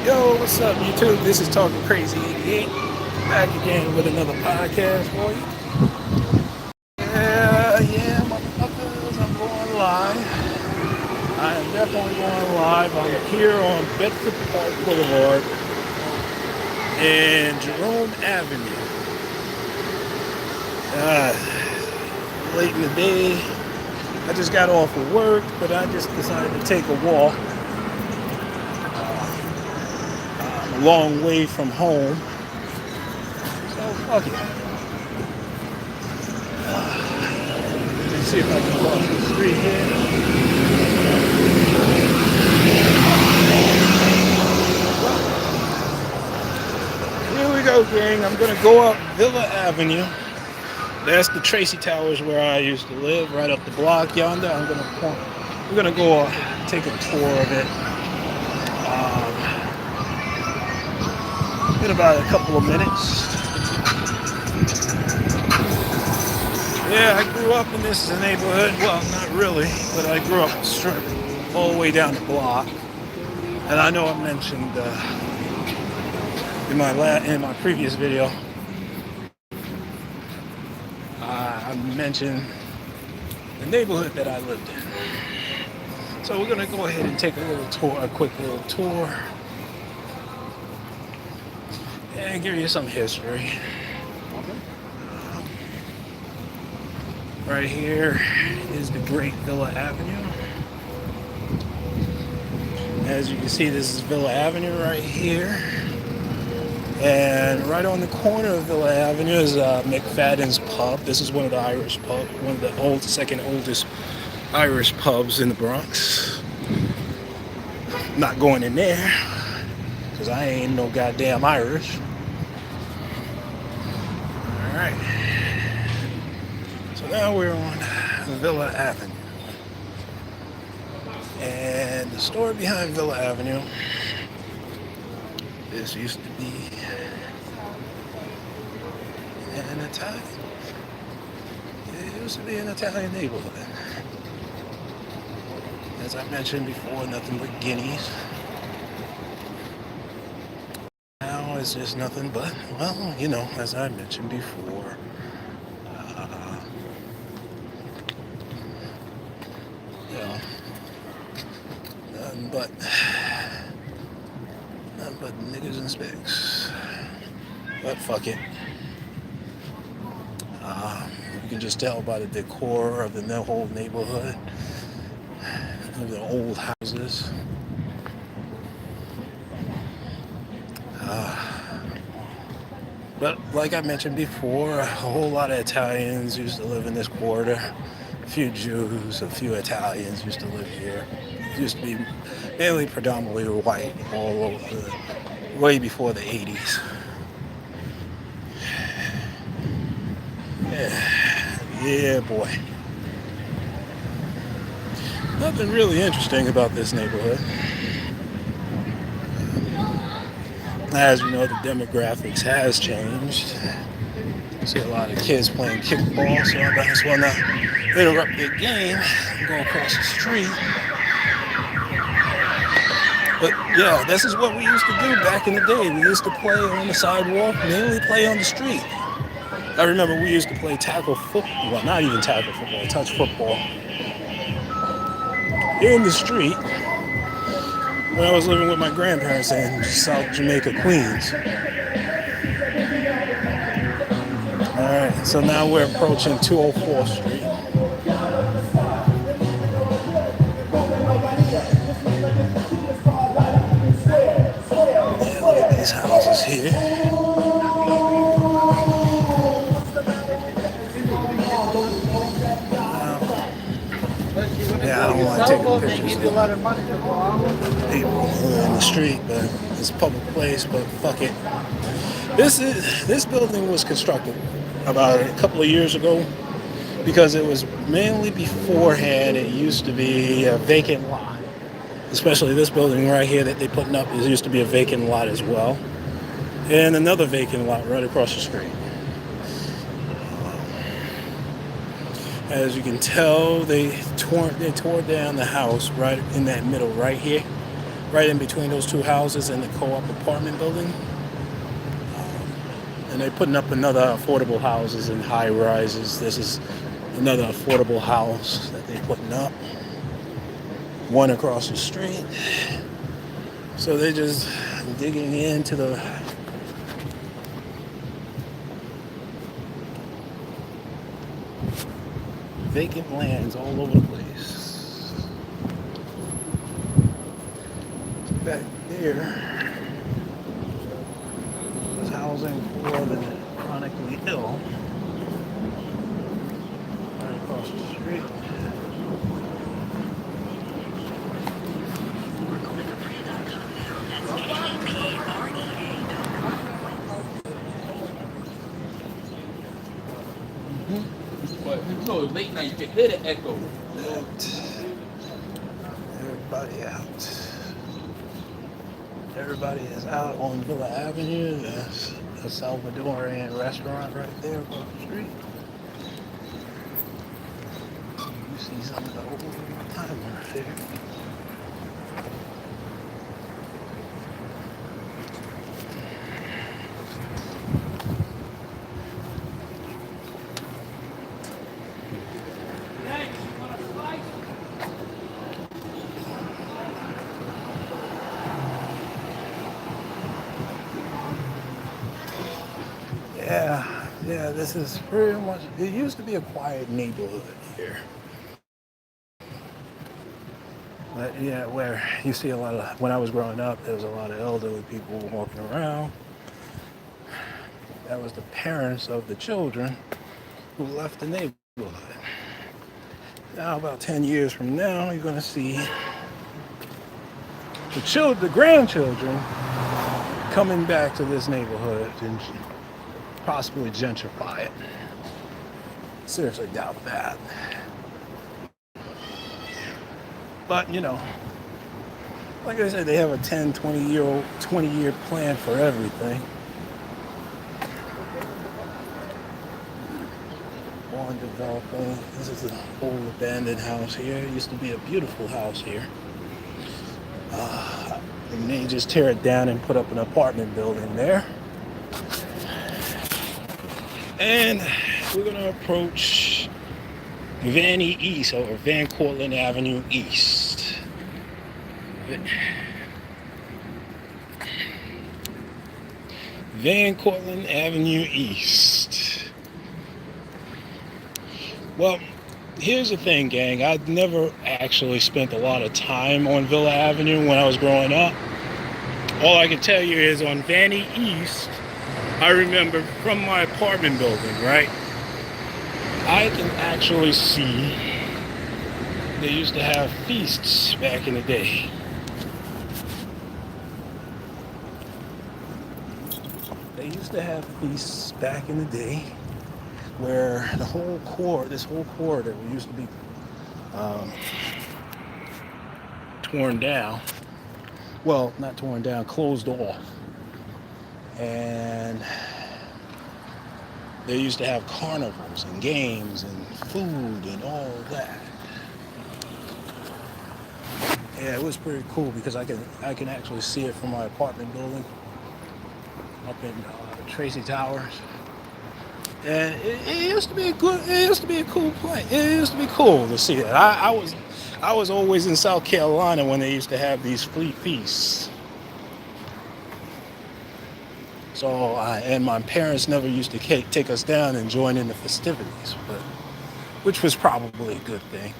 Yo, what's up, YouTube? This is Talkincrazy88, back again with another podcast for you. Yeah, motherfuckers, I'm going live. I am definitely going live. I'm here on Bedford Park Boulevard and Jerome Avenue. Late in the day, I just got off of work, but I just decided to take a walk. I'm a long way from home, so fuck it. Let's see if I can cross the street here. Here we go, gang. I'm gonna go up Villa Avenue. That's the Tracy Towers where I used to live, right up the block yonder. We're gonna go take a tour of it in about a couple of minutes. Yeah, I grew up in this neighborhood. Well, not really, but I grew up straight all the way down the block. And I know I mentioned in my previous video, I mentioned the neighborhood that I lived in. So we're gonna go ahead and take a quick little tour, and give you some history. Right here is the Great Villa Avenue. As you can see, this is Villa Avenue right here. And right on the corner of Villa Avenue is McFadden's Pub. This is one of the Irish pubs, one of the second oldest Irish pubs in the Bronx. Not going in there, because I ain't no goddamn Irish. Alright. So now we're on Villa Avenue. And the store behind Villa Avenue, this used to be an Italian. It used to be an Italian neighborhood. As I mentioned before, nothing but guineas. Now it's just nothing but, well, you know, as I mentioned before, you know, nothing but niggas and specs. But fuck it. You can just tell by the decor of the whole neighborhood, of the old houses. But like I mentioned before, a whole lot of Italians used to live in this quarter. A few Jews, a few Italians used to live here. It used to be mainly predominantly white all over, way before the 80s. Yeah, boy. Nothing really interesting about this neighborhood. As you know, the demographics has changed. You see a lot of kids playing kickball, so I might as well not interrupt their game and go across the street. But yeah, this is what we used to do back in the day. We used to play on the sidewalk, mainly play on the street. I remember we used to play tackle football, well, not even tackle football, touch football, in the street when I was living with my grandparents in South Jamaica, Queens. Alright, so now we're approaching 204th Street. Yeah, look at these houses here. Yeah, I don't like taking pictures of people in the street, but it's a public place, but fuck it. This building was constructed about a couple of years ago because it was mainly beforehand. It used to be a vacant lot, especially this building right here that they're putting up. It used to be a vacant lot as well, and another vacant lot right across the street. As you can tell, they tore down the house right in that middle right here. right in between those two houses and the co-op apartment building. And they're putting up another affordable houses and high rises. This is another affordable house that they're putting up. One across the street. So they're just digging into the vacant lands all over the place. Back there was housing for the chronically ill. Right across the street. But so late night, you can hear the echo. Everybody out. Everybody is out on Villa Avenue. There's a Salvadorian restaurant right there across the street. You see some of the old timers here. Yeah, this is pretty much, it used to be a quiet neighborhood here. But yeah, where you see a lot of, when I was growing up, there was a lot of elderly people walking around. That was the parents of the children who left the neighborhood. Now, about 10 years from now, you're going to see the grandchildren coming back to this neighborhood and possibly gentrify it. Seriously doubt that. But, you know, like I said, they have a 10, 20-year plan for everything. On developing. This is an old abandoned house here. It used to be a beautiful house here. And they just tear it down and put up an apartment building there. And we're going to approach Vanny East, or Van Cortlandt Avenue East. Van Cortlandt Avenue East. Well, here's the thing, gang. I'd never actually spent a lot of time on Villa Avenue when I was growing up. All I can tell you is on Vanny East, I remember from my apartment building, right? I can actually see they used to have feasts back in the day. They used to have feasts back in the day where this whole corridor used to be torn down. Well, not torn down, closed off. And they used to have carnivals and games and food and all of that. Yeah, it was pretty cool because I can actually see it from my apartment building up in Tracy Towers. And it used to be a cool place. It used to be cool to see that. I was always in South Carolina when they used to have these fleet feasts. So, and my parents never used to take us down and join in the festivities, which was probably a good thing.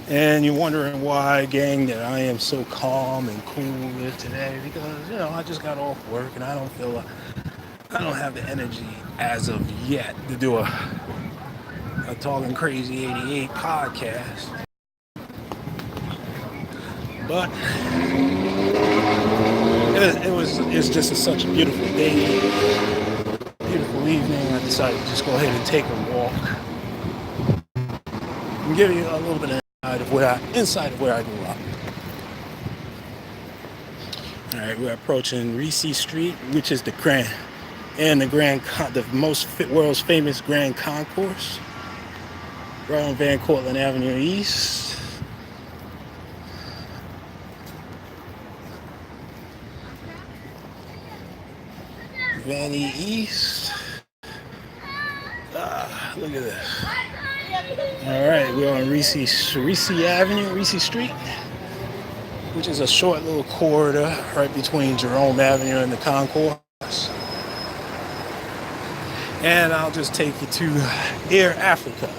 And you're wondering why, gang, that I am so calm and cool here today, because, you know, I just got off work and I don't have the energy as of yet to do a Talkincrazy88 podcast. But it's just such a beautiful day, beautiful evening. I decided to just go ahead and take a walk and give you a little bit of inside of where I grew up. All right, we're approaching Reese Street, which is the world's famous Grand Concourse, right on Van Cortlandt Avenue East. Vanny East. Look at this. All right, we're on Reese Avenue, Reese Street, which is a short little corridor right between Jerome Avenue and the concourse. And I'll just take you to Air Africa,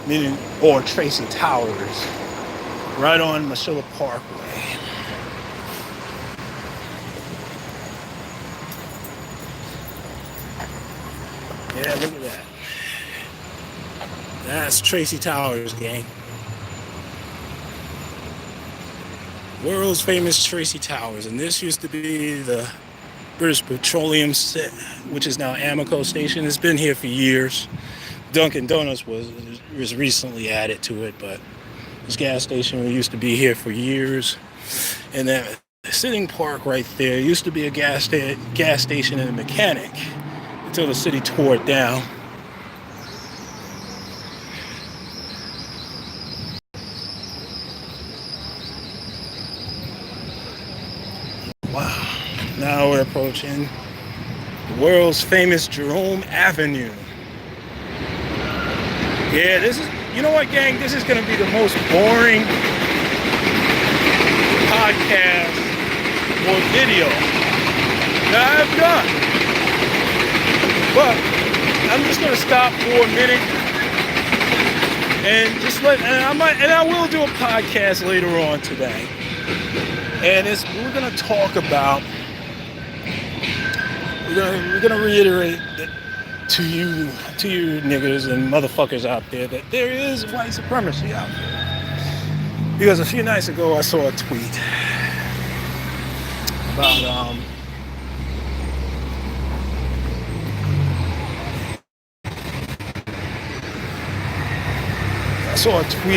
meaning, or Tracy Towers, right on Mashilla Parkway. Yeah, look at that. That's Tracy Towers, gang. World's famous Tracy Towers. And this used to be the British Petroleum, which is now Amoco Station. It's been here for years. Dunkin' Donuts was recently added to it, but this gas station used to be here for years. And that sitting park right there used to be a gas station and a mechanic until the city tore it down. Wow. Now we're approaching the world's famous Jerome Avenue. Yeah, this is, you know what, gang? This is going to be the most boring podcast or video that I've done. But I'm just going to stop for a minute and just I will do a podcast later on today. And we're going to talk about, we're going to reiterate that to you niggas and motherfuckers out there, that there is white supremacy out there. Because a few nights ago I saw a tweet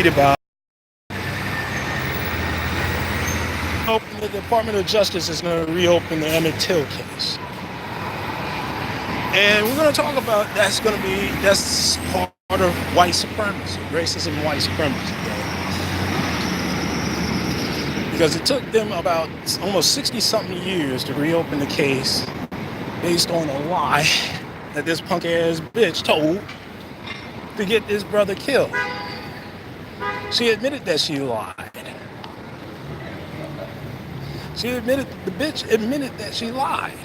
about the Department of Justice is going to reopen the Emmett Till case. And we're going to talk about that's part of white supremacy, racism, white supremacy. Right? Because it took them about almost 60-something years to reopen the case based on a lie that this punk-ass bitch told to get this brother killed. She admitted that she lied. The bitch admitted that she lied.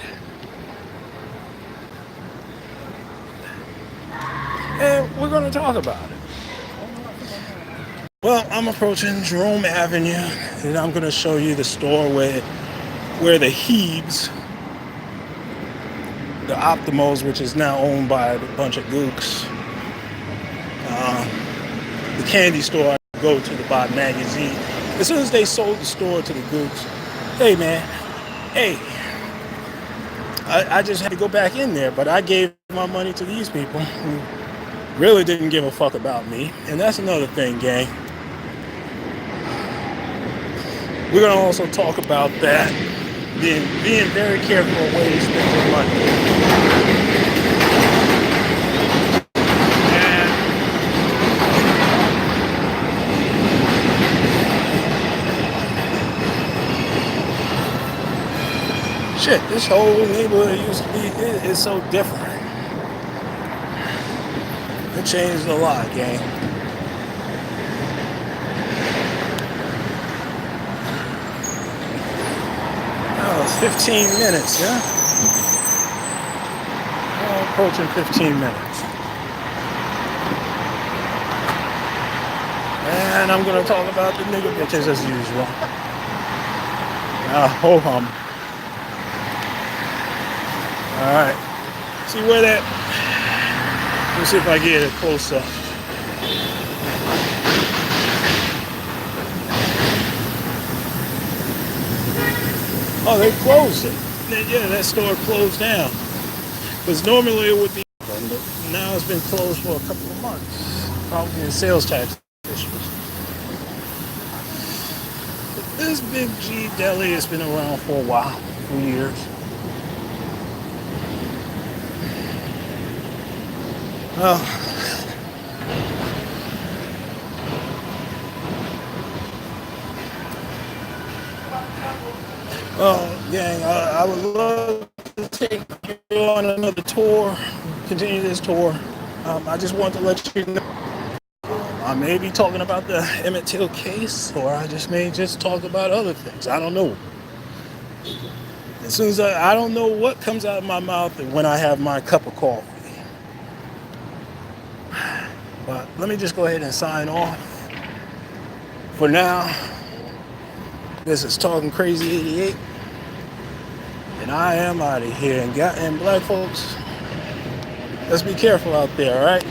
And we're going to talk about it. Well, I'm approaching Jerome Avenue, and I'm going to show you the store where the Hebes, the Optimals, which is now owned by a bunch of gooks, the candy store I go to buy magazine. As soon as they sold the store to the gooks, hey man, hey, I just had to go back in there, but I gave my money to these people who really didn't give a fuck about me. And that's another thing, gang. We're going to also talk about that, being very careful of where you spend your money. Shit, this whole neighborhood used to be, it's so different. It changed a lot, gang. Oh, 15 minutes, yeah? Oh, approaching 15 minutes. And I'm going to talk about the nigga bitches as usual. Ho-hum. Alright, see where that, let me see if I get it close up. Oh, they closed it. Yeah, that store closed down. Because normally it would be open, but now it's been closed for a couple of months. Probably in sales tax issues. But this Big G Deli has been around for a while, for years. Well, gang, I would love to take you on another tour, continue this tour. I just want to let you know I may be talking about the Emmett Till case, or I just may just talk about other things. I don't know. As soon as I don't know what comes out of my mouth when I have my cup of coffee. But let me just go ahead and sign off. For now, this is Talkincrazy88, and I am out of here. And black folks, let's be careful out there, all right?